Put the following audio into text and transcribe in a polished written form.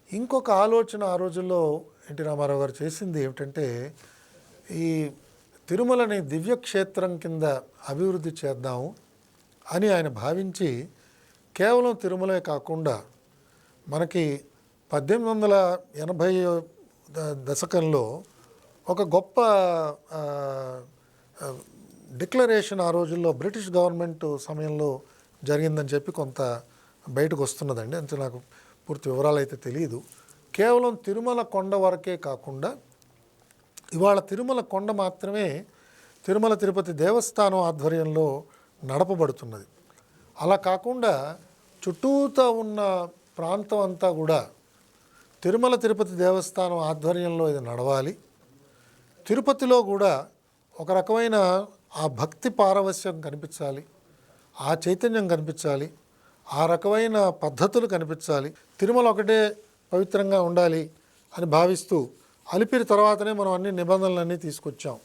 ఇంకొక ఆలోచన ఆ రోజుల్లో ఎన్టీ రామారావు గారు చేసింది ఏమిటంటే, ఈ తిరుమలని దివ్యక్షేత్రం కింద అభివృద్ధి చేద్దాము అని ఆయన భావించి, కేవలం తిరుమలే కాకుండా మనకి 1880 దశకంలో ఒక గొప్ప డిక్లరేషన్ ఆ రోజుల్లో బ్రిటిష్ గవర్నమెంట్ సమయంలో జరిగిందని చెప్పి కొంత బయటకు వస్తున్నదండి. అంతే, నాకు పూర్తి వివరాలు అయితే తెలియదు. కేవలం తిరుమల కొండ వరకే కాకుండా ఇవాళ తిరుమల కొండ మాత్రమే తిరుమల తిరుపతి దేవస్థానం ఆధ్వర్యంలో నడపబడుతున్నది. అలా కాకుండా చుట్టూతా ఉన్న ప్రాంతం అంతా కూడా తిరుమల తిరుపతి దేవస్థానం ఆధ్వర్యంలో ఇది నడవాలి. తిరుపతిలో కూడా ఒక రకమైన ఆ భక్తి పారవశ్యం కనిపించాలి, ఆ చైతన్యం కనిపించాలి, ఆ రకమైన పద్ధతులు కనిపించాలి. తిరుమల ఒకటే పవిత్రంగా ఉండాలి అని భావిస్తూ అలిపిరి తర్వాతనే మనం అన్ని నిబంధనలన్నీ తీసుకొచ్చాం.